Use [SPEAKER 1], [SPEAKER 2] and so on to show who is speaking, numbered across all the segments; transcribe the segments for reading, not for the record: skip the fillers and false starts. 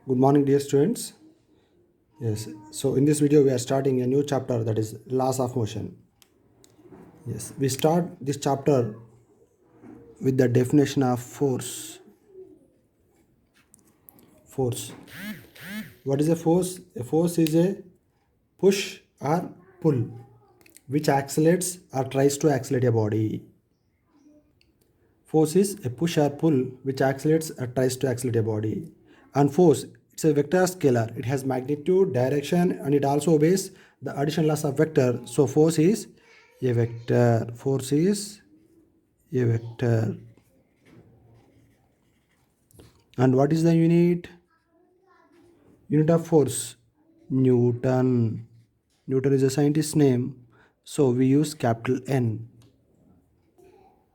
[SPEAKER 1] Good morning, dear students. Yes, so in this video, we are starting a new chapter, that is laws of motion. Yes, we start this chapter with the definition of force. Force. What is a force? A force is a push or pull which accelerates or tries to accelerate a body. Force is a push or pull which accelerates or tries to accelerate a body. And force, it's a vector scalar. It has magnitude, direction, and it also obeys the addition laws of vector. So force is a vector. Force is a vector. And what is the unit? Unit of force? Newton. Newton is a scientist's name. So we use capital N.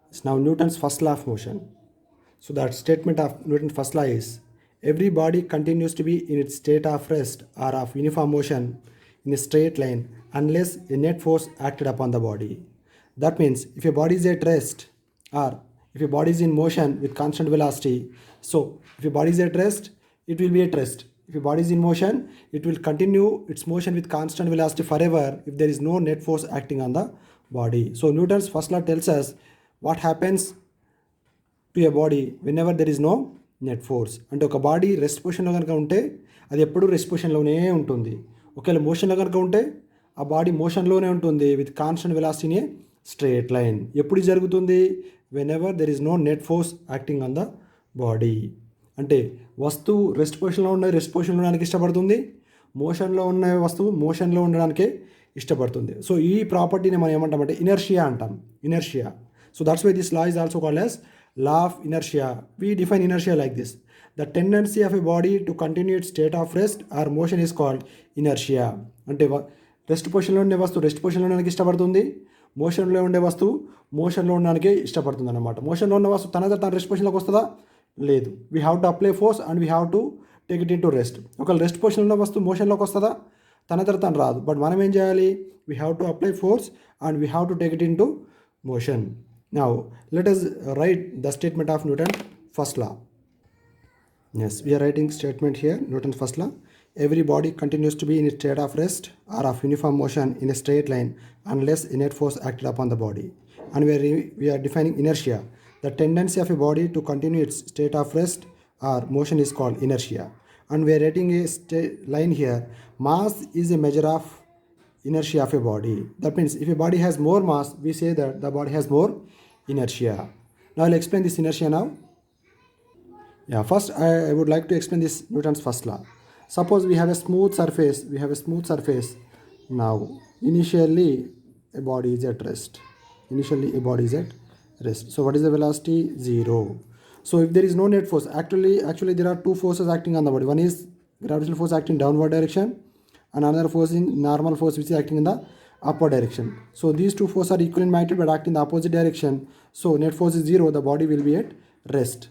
[SPEAKER 1] It's now Newton's first law of motion. So that statement of Newton's first law is every body continues to be in its state of rest or of uniform motion in a straight line unless a net force acted upon the body. That means if your body is at rest or if your body is in motion with constant velocity, so if your body is at rest, it will be at rest. If your body is in motion, it will continue its motion with constant velocity forever if there is no net force acting on the body. So Newton's first law tells us what happens to a body whenever there is no net force. అంటే ఒక body rest పొజిషన్లో కనుక ఉంటే అది ఎప్పుడూ rest పొజిషన్లోనే ఉంటుంది. ఒకవేళ మోషన్లో కనుక ఉంటే ఆ బాడీ మోషన్లోనే ఉంటుంది with constant velocity straight line. ఎప్పుడు జరుగుతుంది? Whenever there is no net force acting on the body. అంటే వస్తువు రెస్ట్ పొజిషన్లో ఉన్న రెస్ట్ పొజిషన్లో ఉండడానికి ఇష్టపడుతుంది, మోషన్లో ఉన్న వస్తువు మోషన్లో ఉండడానికే ఇష్టపడుతుంది. సో ఈ ప్రాపర్టీని మనం ఏమంటామంటే ఇనర్షియా అంటాం. Inertia. So that's why this law is also called as law of inertia. We define inertia like this: the tendency of a body to continue its state of rest or motion is called inertia. అంటే rest పొజిషన్లో ఉండే వస్తువు rest పొజిషన్లో ఉండడానికి ఇష్టపడుతుంది, మోషన్లో ఉండే వస్తువు మోషన్లో ఉండడానికే ఇష్టపడుతుంది అనమాట. మోషన్లో ఉన్న వస్తువు తన రెస్ట్ పొజిషన్లోకి వస్తుందా? లేదు. We have to apply force and we have to take it in to rest. ఒకవేళ రెస్ట్ పొజిషన్లో ఉన్న వస్తువు మోషన్లోకి వస్తుందా? తను రాదు. బట్ మనం ఏం చేయాలి? We have to apply force and we have to take it in to motion. Now, let us write the statement of Newton's first law. Yes, we are writing statement here, Newton's first law. Every body continues to be in its state of rest or of uniform motion in a straight line unless a net force acted upon the body. And we are defining inertia. The tendency of a body to continue its state of rest or motion is called inertia. And we are writing a line here. Mass is a measure of inertia of a body. That means if a body has more mass, we say that the body has more inertia. Now I'll explain this inertia now. Yeah, first I would like to explain this Newton's first law. Suppose we have a smooth surface. Now initially a body is at rest. So what is the velocity? 0. So if there is no net force, actually there are two forces acting on the body. One is gravitational force acting downward direction, and another force in normal force which is acting in the upward direction. So these two forces are equal in magnitude but act in the opposite direction. So net force is 0, the body will be at rest.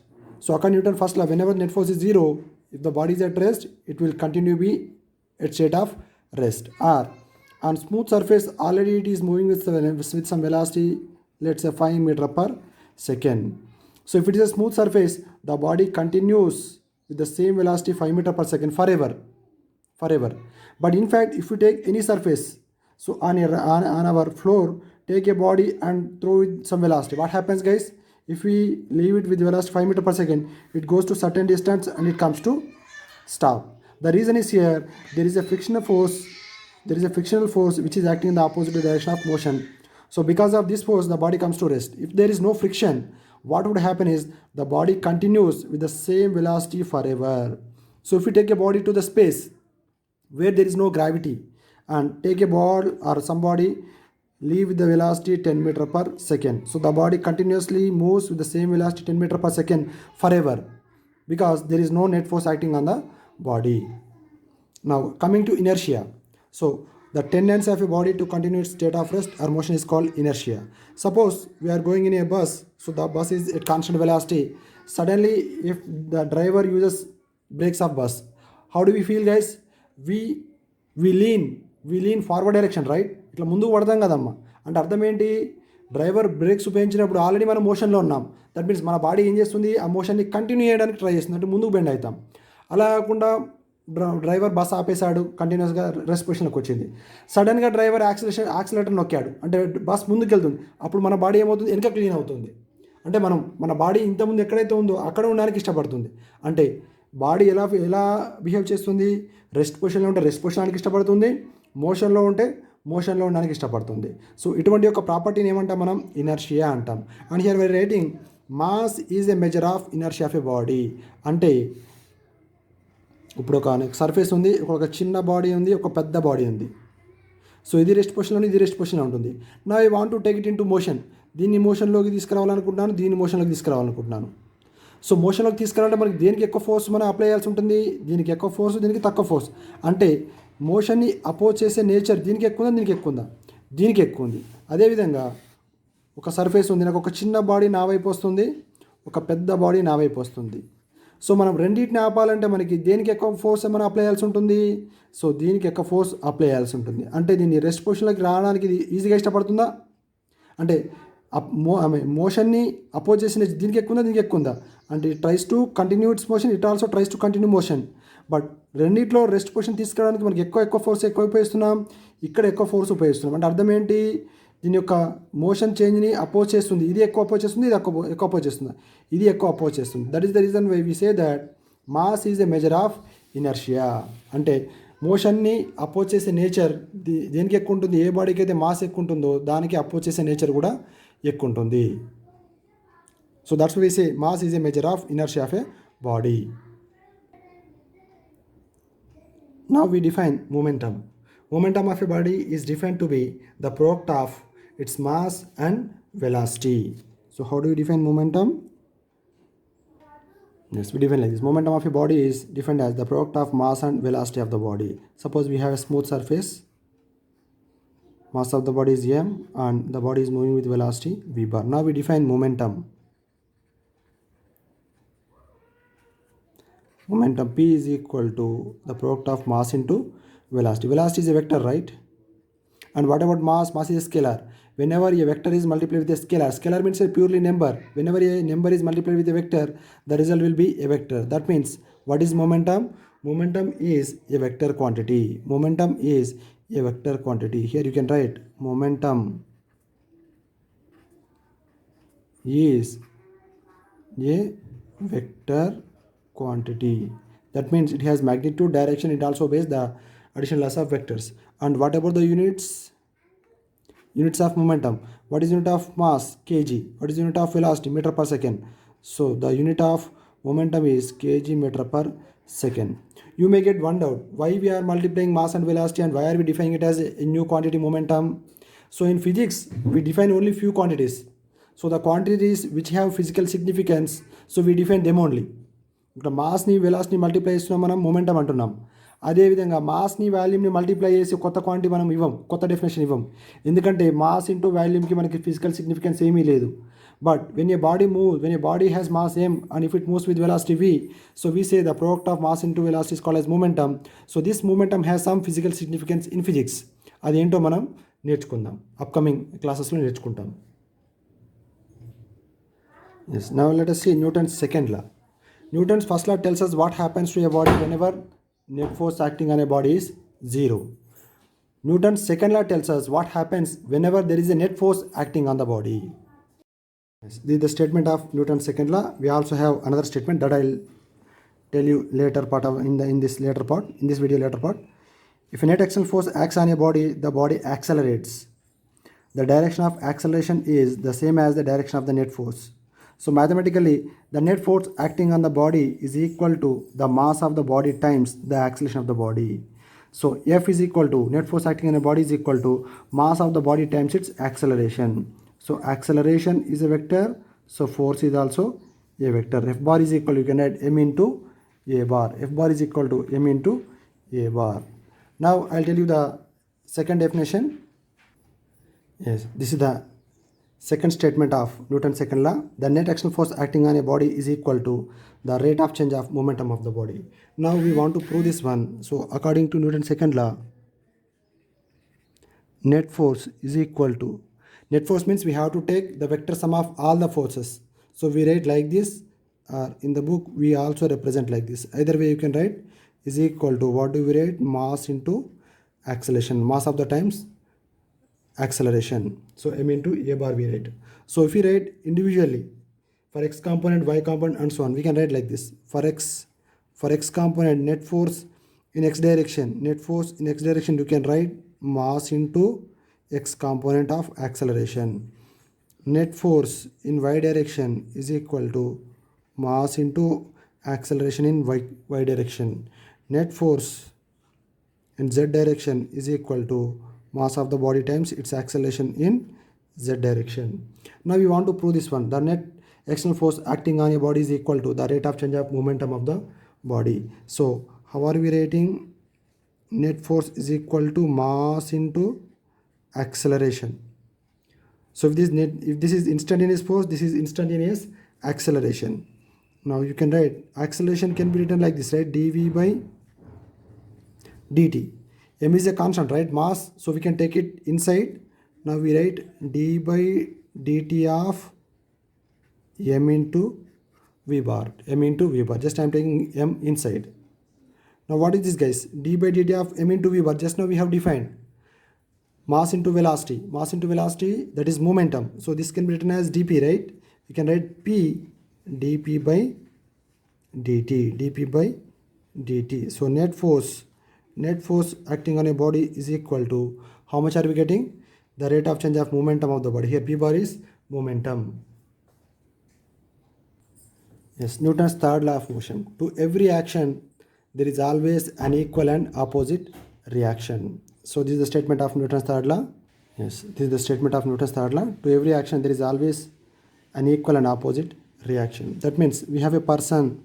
[SPEAKER 1] So according to Newton's first law, whenever net force is 0, if the body is at rest, it will continue be at state of rest. Or on smooth surface, already it is moving with some velocity, let's say 5 meter per second. So if it is a smooth surface, the body continues with the same velocity 5 meter per second forever. But in fact, if you take any surface, so on our floor, take a body and throw it some velocity. What happens, guys? If we leave it with velocity 5 meter per second, it goes to certain distance and it comes to stop. The reason is here, there is a frictional force which is acting in the opposite direction of motion. So because of this force, the body comes to rest. If there is no friction, what would happen is the body continues with the same velocity forever. So if you take a body to the space where there is no gravity and take a ball or somebody, leave with the velocity 10 meter per second. So the body continuously moves with the same velocity 10 meter per second forever because there is no net force acting on the body. Now coming to inertia. So the tendency of a body to continue its state of rest or motion is called inertia. Suppose we are going in a bus, so the bus is at constant velocity. Suddenly if the driver uses brakes of bus, how do we feel, guys? We lean forward direction, right? ఇట్లా ముందుకు పడతాం కదమ్మా. అంటే అర్థం ఏంటి? Driver breaks ఉపయోగించినప్పుడు already మనం మోషన్లో ఉన్నాం. దట్ మీన్స్ మన బాడీ ఏం చేస్తుంది? ఆ మోషన్ని కంటిన్యూ చేయడానికి ట్రై చేస్తుంది, అంటే ముందుకు బెండ్ అవుతాం. అలా కాకుండా డ్రైవర్ బస్ ఆపేశాడు, కంటిన్యూస్గా రెస్ట్ పొజిషన్లోకి వచ్చింది. సడన్గా డ్రైవర్ యాక్సిలేటర్ నొక్కాడు అంటే బస్ ముందుకు వెళ్తుంది. అప్పుడు మన బాడీ ఏమవుతుంది, వెనక క్లీన్ అవుతుంది. అంటే మన బాడీ ఇంతకుముందు ఎక్కడైతే ఉందో అక్కడ ఉండడానికి ఇష్టపడుతుంది. అంటే బాడీ ఎలా బిహేవ్ చేస్తుంది, రెస్ట్ పొజిషన్లో ఉంటే రెస్ట్ పొజిషన్కి ఇష్టపడుతుంది, మోషన్లో ఉంటే మోషన్లో ఉండడానికి ఇష్టపడుతుంది. సో ఇటువంటి యొక్క ప్రాపర్టీని ఏమంటాం మనం, ఇనర్షియా అంటాం. And here we are writing mass is a measure of inertia of a body. అంటే ఇప్పుడు ఒక సర్ఫేస్ ఉంది, ఒక చిన్న బాడీ ఉంది, ఒక పెద్ద బాడీ ఉంది. సో ఇది రెస్ట్ పొజిషన్లో, ఇది రెస్ట్ పొజిషన్లో ఉంటుంది. నా I want to take it in to motion. దీన్ని మోషన్లోకి తీసుకురావాలనుకుంటున్నాను, దీన్ని మోషన్లోకి తీసుకురావాలనుకుంటున్నాను. సో మోషన్లోకి తీసుకురావాలంటే మనకి దేనికి ఎక్కువ ఫోర్స్ మనం అప్లై చేయాల్సి ఉంటుంది, దీనికి ఎక్కువ ఫోర్స్, దీనికి తక్కువ ఫోర్స్. అంటే మోషన్ని అపోజ్ చేసే నేచర్ దీనికి ఎక్కువ ఉందా, దీనికి ఎక్కువ ఉందా, దీనికి ఎక్కువ ఉంది. అదేవిధంగా ఒక సర్ఫేస్ ఉంది, నాకు ఒక చిన్న బాడీ నా వైపు వస్తుంది, ఒక పెద్ద బాడీ నా వైపు వస్తుంది. సో మనం రెండింటిని ఆపాలంటే మనకి దేనికి ఎక్కువ ఫోర్స్ మనం అప్లై చేయాల్సి ఉంటుంది, సో దీనికి ఎక్కువ ఫోర్స్ అప్లై చేయాల్సి ఉంటుంది. అంటే దీన్ని రెస్ట్ పొజిషన్లోకి రావడానికి ఇది ఈజీగా ఇష్టపడుతుందా, అంటే మోషన్ని అపోజ్ చేసిన దీనికి ఎక్కువ ఉందా, దీనికి ఎక్కువ ఉందా, అంటే it tries to continue its motion, it also tries to continue motion. But రెండిట్లో రెస్ట్ పొజిషన్ తీసుకురావడానికి మనకి ఎక్కువ ఫోర్స్ ఉపయోగిస్తున్నాం, ఇక్కడ ఎక్కువ ఫోర్స్ ఉపయోగిస్తున్నాం. అంటే అర్థం ఏంటి, దీని యొక్క మోషన్ చేంజ్ని అపోజ్ చేస్తుంది, ఇది ఎక్కువ అపోజ్ చేస్తుంది, ఇది ఎక్కువ అపోజ్ చేస్తుంది, ఇది ఎక్కువ అపోజ్ చేస్తుంది. That is the reason why we say that mass is a measure of inertia. అంటే మోషన్ని అపోజ్ చేసే నేచర్ దేనికి ఎక్కువ ఉంటుంది, ఏ బాడీకి అయితే మాస్ ఎక్కువ ఉంటుందో దానికి అపోజ్ చేసే నేచర్ కూడా ఎక్కువ ఉంటుంది. So that's why we say mass is a measure of inertia of a body. Now we define momentum. Momentum of a body is defined to be the product of its mass and velocity. So how do you define momentum? Yes, we define like this. Momentum of a body is defined as the product of mass and velocity of the body. Suppose we have a smooth surface. Mass of the body is m and the body is moving with velocity v bar. Now we define momentum. Momentum P is equal to the product of mass into velocity. Velocity is a vector, right? And what about mass? Mass is a scalar. Whenever a vector is multiplied with a scalar, scalar means a purely number. Whenever a number is multiplied with a vector, the result will be a vector. That means what is momentum? Momentum is a vector quantity. Momentum is a vector quantity. Here you can write momentum is a vector quantity. That means it has magnitude, direction, it also obeys the additional laws of vectors. And what about the units of momentum? What is unit of mass? Kg. What is unit of velocity? Meter per second. So the unit of momentum is kg meter per second. You may get one doubt, why we are multiplying mass and velocity and why are we defining it as a new quantity, momentum? So in physics we define only few quantities. So the quantities which have physical significance, so we define them only. ఇక్కడ మాస్ని వెలాసిటీని multiply చేస్తున్నాం, మనం momentum అంటున్నాం. అదేవిధంగా మాస్ని వాల్యూమ్ని multiply చేసి కొత్త quantity మనం ఇవ్వం, కొత్త డెఫినేషన్ ఇవ్వం. ఎందుకంటే మాస్ ఇంటూ వాల్యూమ్కి మనకి ఫిజికల్ సిగ్నిఫికెన్స్ ఏమీ లేదు. But when a body has mass m and if it moves with velocity v, so we say the product of mass into velocity is called as momentum. So this momentum has some physical significance in physics. అదేంటో మనం నేర్చుకుందాం, upcoming క్లాసెస్లో నేర్చుకుంటాం. Yes, now let us see Newton's second law. Newton's first law tells us what happens to a body whenever net force acting on a body is 0. Newton's second law tells us what happens whenever there is a net force acting on the body. Yes, this is the statement of Newton's second law. We also have another statement that I'll tell you later part of in this video later part. If a net external force acts on a body, the body accelerates. The direction of acceleration is the same as the direction of the net force. So mathematically, the net force acting on the body is equal to the mass of the body times the acceleration of the body. So F is equal to, net force acting on a body is equal to mass of the body times its acceleration. So acceleration is a vector, so force is also a vector. F bar is equal to, you can add m into a bar. F bar is equal to m into a bar. Now I'll tell you the second definition. Yes, this is the second statement of Newton's second law. The net external force acting on a body is equal to the rate of change of momentum of the body. Now we want to prove this one. So according to Newton's second law, net force is equal to, net force means we have to take the vector sum of all the forces. So we write like this, in the book we also represent like this. Either way you can write is equal to, what do we write? Mass into acceleration. Mass of the times acceleration. So m into a bar we write. So if we write individually for x component, y component and so on, we can write like this. For x component, net force in x direction, you can write mass into x component of acceleration. Net force in y direction is equal to mass into acceleration in y direction. Net force in z direction is equal to mass of the body times its acceleration in z direction. Now we want to prove this one. The net external force acting on a body is equal to the rate of change of momentum of the body. So how are we rating? Net force is equal to mass into acceleration. So if this is instantaneous force, this is instantaneous acceleration. Now you can write acceleration can be written like this, right? dv by dt. M is a constant, right? Mass, so we can take it inside. Now we write d by dt of m into v bar. Just I am taking m inside. Now what is this, guys? D by dt of m into v bar. Just now we have defined mass into velocity, that is momentum. So this can be written as dp, right? You can write p dp by dt. So net force acting on a body is equal to, how much are we getting? The rate of change of momentum of the body. Here p bar is momentum. Yes, Newton's third law of motion. To every action there is always an equal and opposite reaction. So this is the statement of Newton's third law. Yes, this is the statement of Newton's third law. To every action there is always an equal and opposite reaction. That means we have a person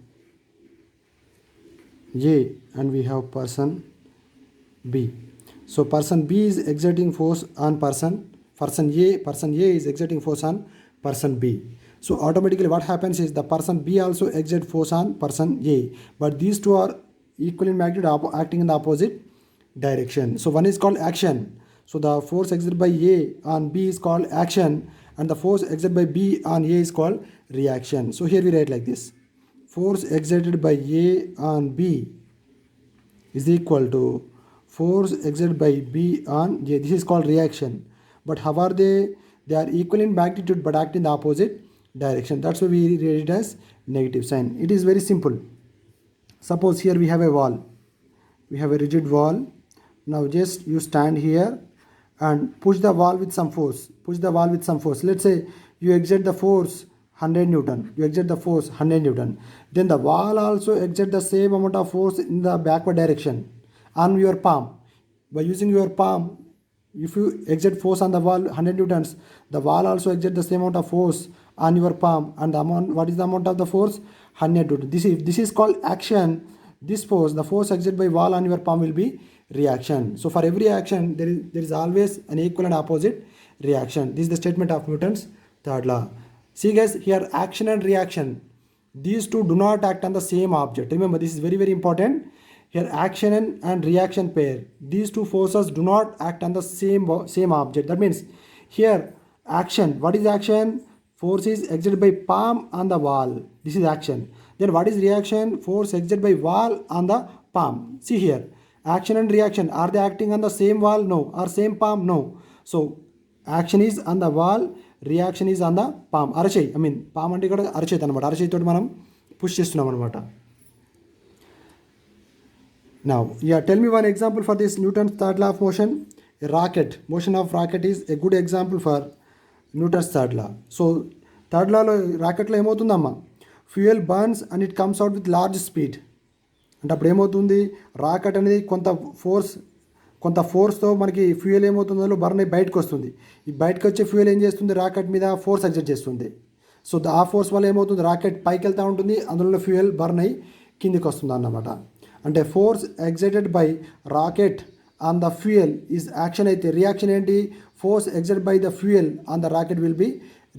[SPEAKER 1] A and we have person B. So person B is exerting force on person A is exerting force on person B. So automatically what happens is the person B also exert force on person A, but these two are equal in magnitude, acting in the opposite direction. So one is called action. So the force exerted by A on B is called action, and the force exerted by B on A is called reaction. So here we write like this: force exerted by A on B is equal to force exerted by B on A. This is called reaction. But how are they? They are equal in magnitude but act in the opposite direction. That's why we read it as negative sign. It is very simple. Suppose here we have a wall. We have a rigid wall. Now just you stand here and push the wall with some force. Let's say you exert the force 100 Newton. Then the wall also exert the same amount of force in the backward direction on your palm. By using your palm, if you exert force on the wall 100 Newtons, the wall also exert the same amount of force on your palm. And the amount, what is the amount of the force? 100 Newton. This is called action. This force, the force exerted by wall on your palm, will be reaction. So for every action there is always an equal and opposite reaction. This is the statement of Newton's third law. See guys, here action and reaction, these two do not act on the same object. Remember, this is very, very important. Here action and reaction pair, these two forces do not act on the same object. That means here action, what is action? Force is exerted by palm on the wall. This is action. Then what is reaction? Force exerted by wall on the palm. See here, action and reaction, are they acting on the same wall? No. Or same palm? No. So action is on the wall, reaction is on the palm. Arachai, I mean palm ante ikkada arachai anamata. Arachai toti manam push chestunnam anamata. Now, yeah, tell me one example for this Newton's third law of motion. A rocket, motion of rocket is a good example for Newton's third law. So third law lo rocket lo emotundamma, fuel burns and it comes out with large speed. అంటే అప్పుడు ఏమవుతుంది, rocket అనేది కొంత ఫోర్స్తో మనకి fuel ఏమవుతుందో burn అయ్యి బయటకు వస్తుంది. ఈ బయటకు వచ్చే ఫ్యూయల్ ఏం చేస్తుంది, రాకెట్ మీద ఫోర్స్ ఎగ్జర్ట్ చేస్తుంది. సో ఆ ఫోర్స్ వల్ల ఏమవుతుంది, రాకెట్ పైకి వెళ్తూ ఉంటుంది, అందులో ఫ్యూయల్ బర్న్ అయ్యి కిందికి వస్తుంది అన్నమాట. అంటే force exerted by rocket on the fuel is action. అయితే రియాక్షన్ ఏంటి, force exerted by the fuel on the rocket will be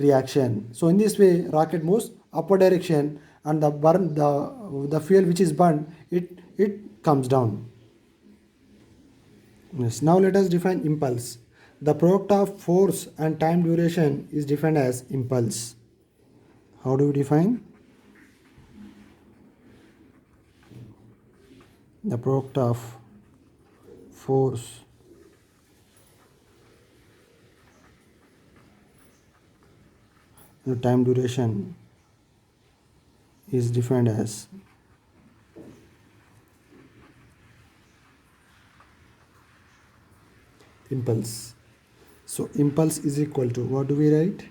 [SPEAKER 1] reaction. So in this way rocket moves upward direction and the fuel which is burned, it comes down. Yes, now let us define impulse. The product of force and time duration is defined as impulse. How do we define? the product of force and time duration is defined as impulse. So impulse is equal to, what do we write?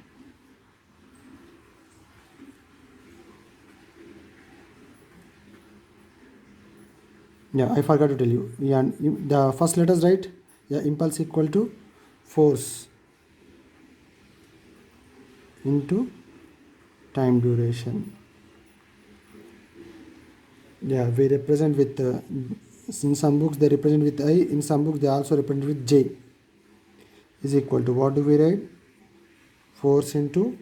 [SPEAKER 1] Yeah, I forgot to tell you. Yeah, the first letters, right? Yeah, impulse equal to force into time duration. Yeah, we represent with in some books they represent with I, in some books they also represent with J. Is equal to, what do we write? Force into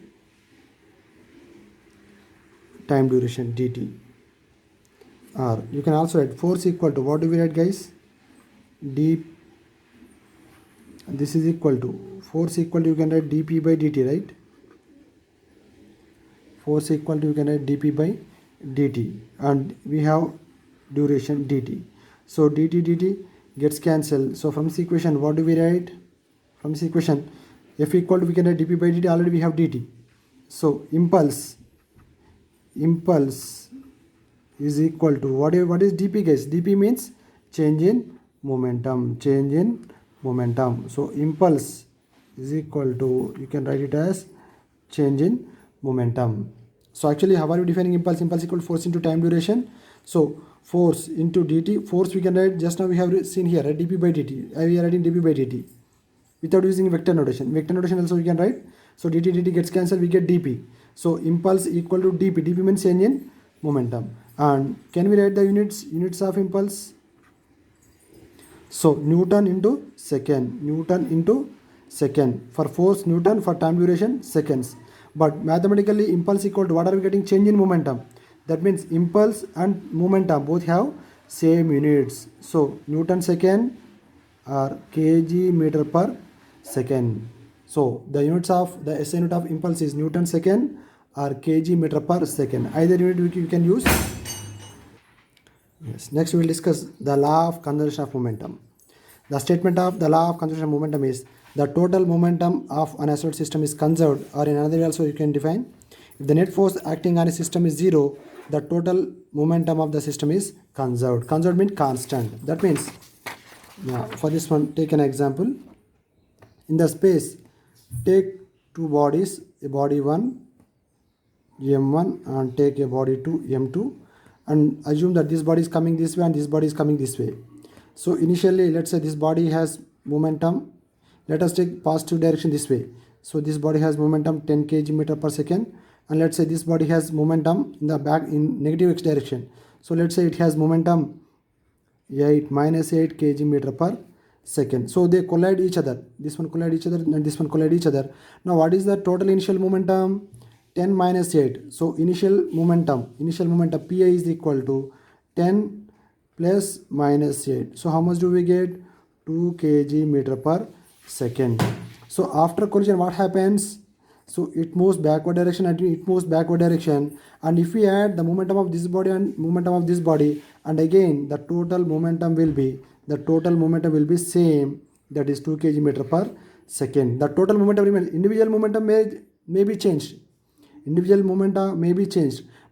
[SPEAKER 1] time duration dt. Or you can also write force equal to, what do we write, guys? D. This is equal to, force equal to, you can write dp by dt, right? Force equal to, you can write dp by dt, and we have duration dt. So dt gets cancelled. So from this equation, what do we write? From this equation, F equal to, we can write dp by dt, already we have dt. So impulse is equal to, what is dp, guys? Dp means change in momentum, so impulse is equal to, you can write it as change in momentum. So actually, how are we defining impulse? Impulse equal to force into time duration. So force into dt. Force we can write, just now we have seen here, right? dp by dt. We are writing dp by dt without using vector notation. Vector notation also we can write. So dt gets cancelled, we get dp. So impulse equal to dp. dp means change in momentum. And can we write the units of impulse? So Newton into second. For force Newton, for time duration seconds. But mathematically impulse equal to, what are we getting? Change in momentum. That means impulse and momentum both have same units. So Newton second or kg meter per second. So the units of the SI unit of impulse is Newton second or kg meter per second. Either unit you can use. Yes. Next we will discuss the law of conservation of momentum. The statement of the law of conservation of momentum is the total momentum of an isolated system is conserved, or in another way also you can define, if the net force acting on a system is zero, the total momentum of the system is conserved. Conserved means constant. That means, now for this one, take an example. In the space, take two bodies, a body 1 m1 and take a body 2 m2, and assume that this body is coming this way and this body is coming this way. So initially, let's say this body has momentum. Let us take positive direction this way. So this body has momentum 10 kg meter per second, and let's say this body has momentum in the back in negative x direction. So let's say it has momentum 8 kg meter per second. So they collide each other. This one collide each other and this one collide each other. Now what is the total initial momentum? 10 minus 8. So initial momentum pi is equal to 10 plus minus 8. So how much do we get? 2 kg meter per second. So after collision, what happens? So it moves backward direction and if we add the momentum of this body and momentum of this body, and again the total momentum will be same, that is 2 kg meter per second. The total momentum remains. Individual momentum may be changed,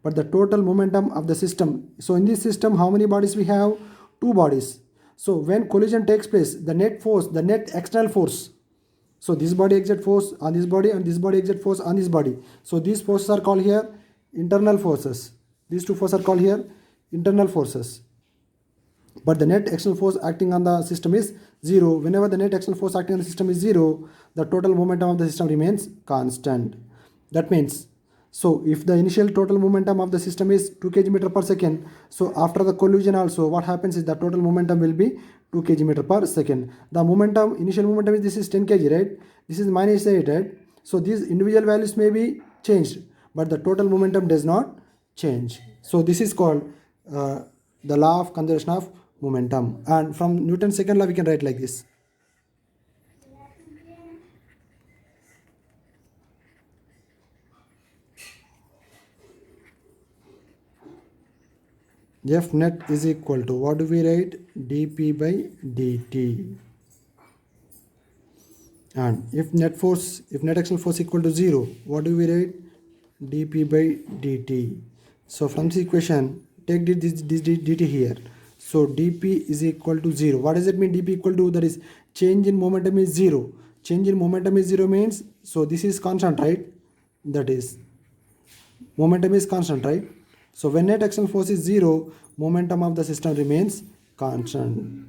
[SPEAKER 1] but the total momentum of the system. So in this system, how many bodies we have? Two bodies. So when collision takes place, the net external force, so this body exert force on this body and this body exert force on this body. So these forces are called here internal forces. These two forces are called here internal forces. But the net external force acting on the system is zero. Whenever the net external force acting on the system is zero, the total momentum of the system remains constant. That means, so if the initial total momentum of the system is 2 kg meter per second, so after the collision also, what happens is the total momentum will be 2 kg meter per second. The momentum, initial momentum is, this is 10 kg, right? This is minus 8, right? So these individual values may be changed, but the total momentum does not change. So this is called the law of conservation of momentum. And from Newton's second law, we can write like this. F net is equal to, what do we write? dp by dt. And if net axial force equal to 0, what do we write? dp by dt. So from this equation, take this dt here. So dp is equal to 0. What does it mean? dp equal to, that is change in momentum is 0. Change in momentum is 0 means, so this is constant, right? That is, momentum is constant, right? So when net axial force is 0, momentum of the system remains constant.